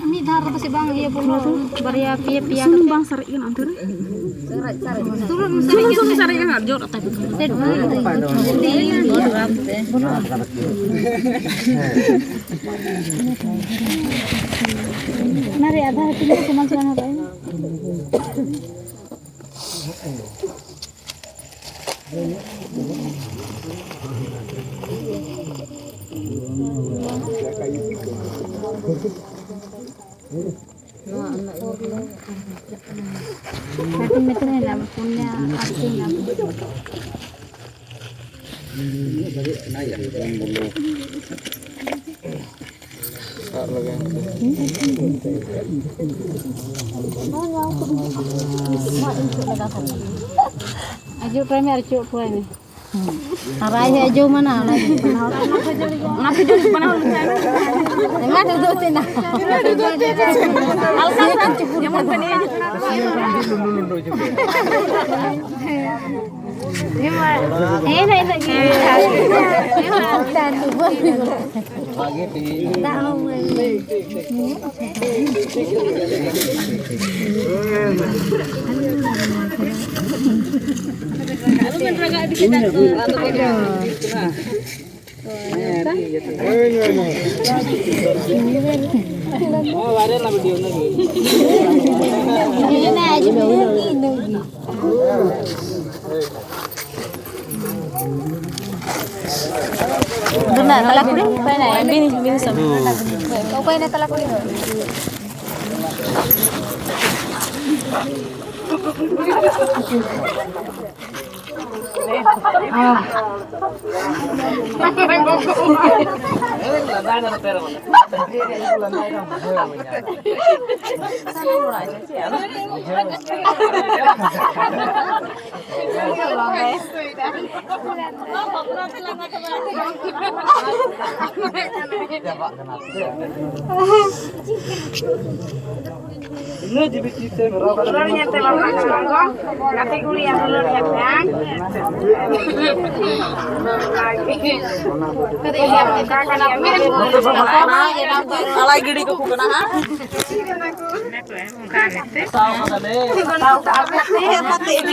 Ini dar apa sih bang? Iya pulau baria pia. Sunung bang sarikan antar. Turun sarikan arjo tapi. Mari ada hati cuma celana apa ini? Tapi meternya lah punya artinya. Ajo premier cuk kuai ni. Araya ajo mana lagi? Ngapi dulu mana lu sana? Enggak duduk tina. Alkan kan cukup yang mana ni? Ini lagi. Lagi di. Tahu. Oh, ada lah video lagi. Ini aja begini. Benar, talak kuning, mana? Bini sama. Kau kau ini talak kuning. Ini dibikin berapa? Telurnya telur mangkok, nanti kuliah telurnya bang. Lagi di kuku kena ha?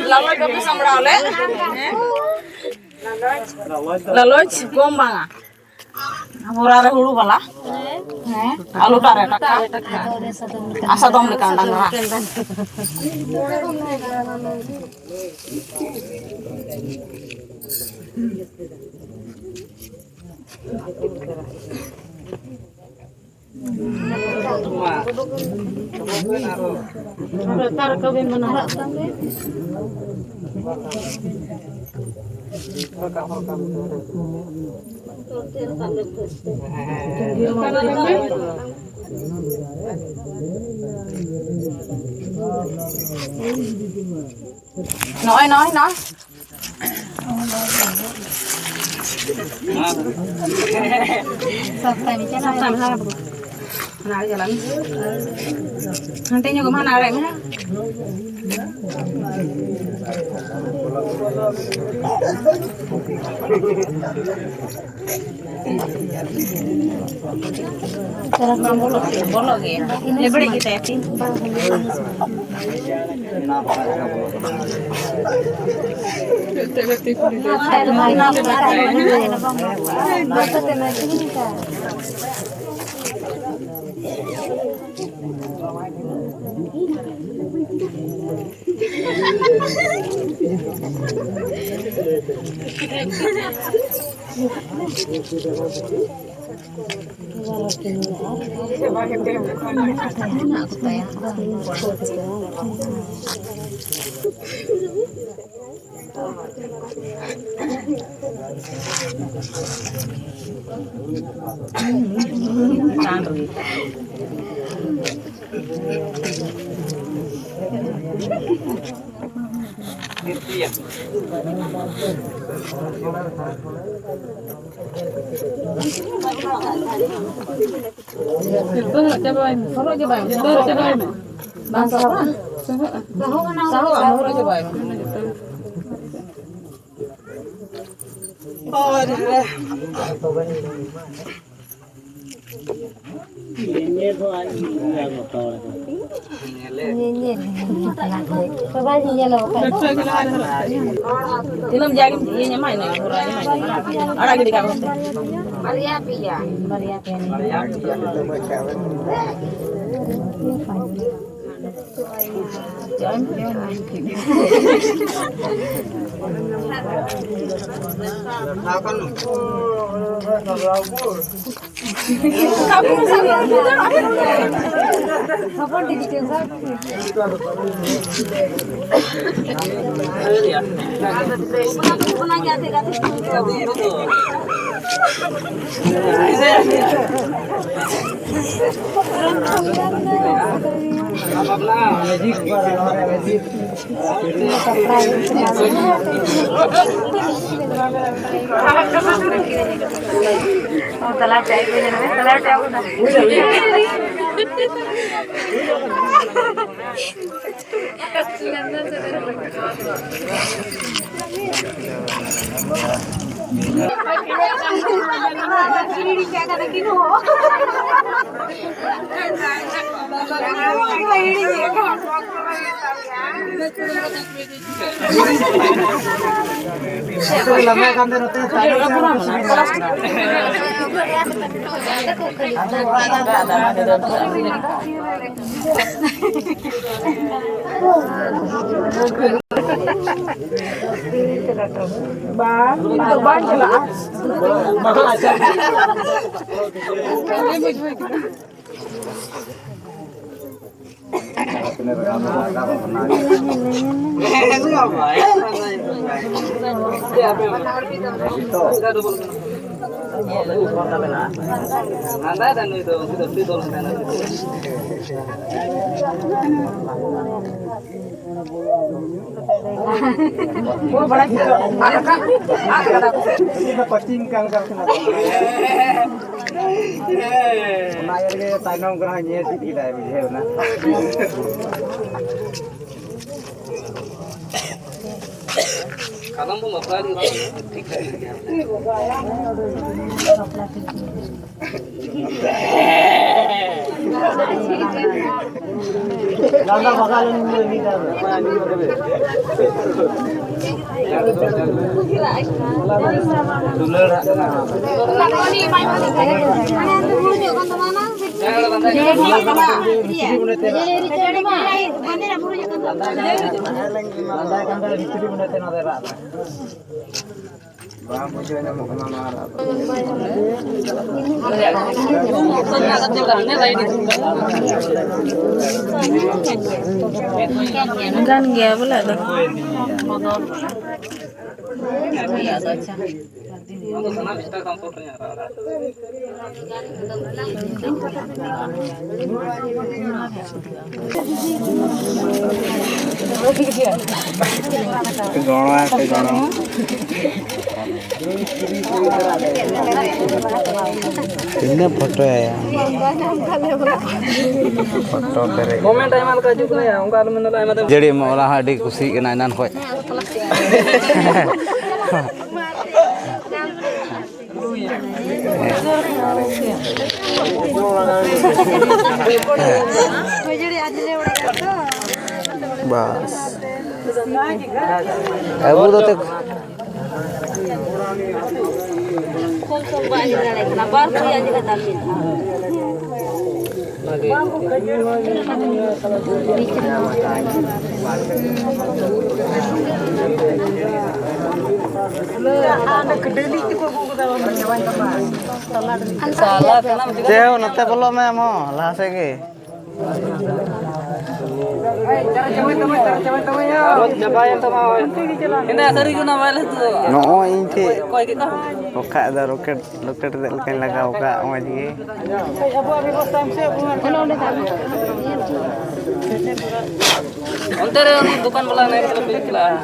Lalu kami sama oleh. Lalu gombang. Murah dulu bala. Alu tare takka. Asa dom di kandang lah. Taruh kau mana? Nói. Sampai ni Sama-sama. Mana jalan? Nanti nyoba mana ada mana? Cara bolok ya. Lebar kita ya sih. Film jadi ini main nih, ada gede kamu. Maria Pia. Gan gaya pula tu. Untuk senang bisa kompornya. Ini foto ya. Foto dari. Momen time al ka juga ya, ungkar menolak mata. Jadi mau lah di kusi kenainan koi. Bas. Abu tuh. Jauh nanti belum ya mau lah segi. No ini. Oka ada roket kan laga oka lagi. Onter dukan bola naik lebih lah.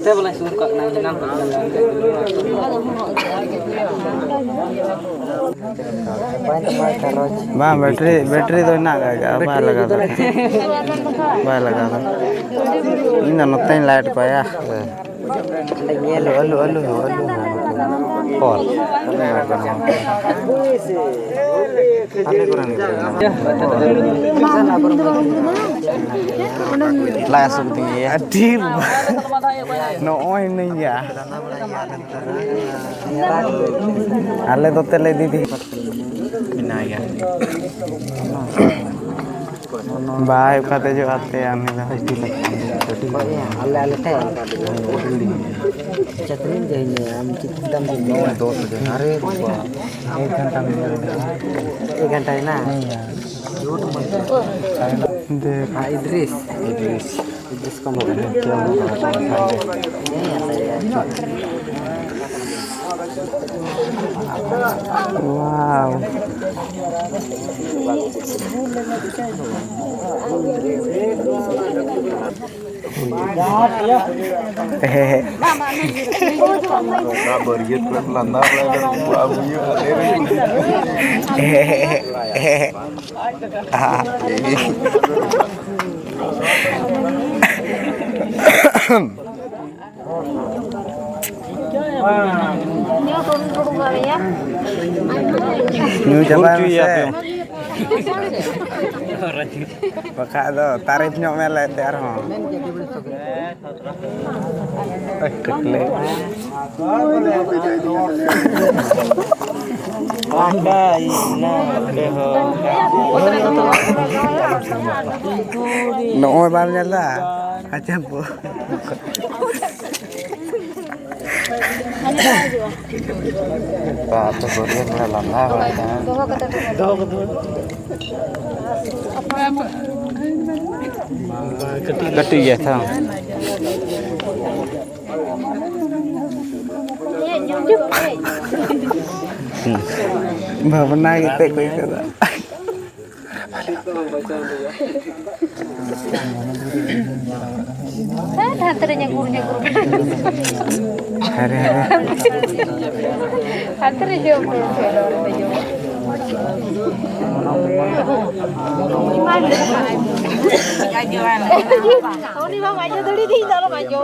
Saya boleh suruh kak nampak. Bang battery तो ना apa लगा था bye लगा था ini नोटन light पाया ये लो Pol. Ane kurang langsung tinggi ya. Adil. No ini ya. Ale to tele didi. Minaya. Bye kate jo aate ane da. Ale teh. Chatrin jahine am चितम दिन 2 दिन अरे 1 घंटा में 1 घंटा है ना झूठ मत देख इद्रिस कम हो गया वाव Beriat landa abunya New coba Baka do tarifnya melet der ho. Kekle. Anda ina keho. No bal nyala. Aja bu. Pak tu berian lama Gati ya था भावना kita कोई कदा Hantarnya guru. Hari. Hantarnya jauh. Ini bang aja tadi di dalam aja.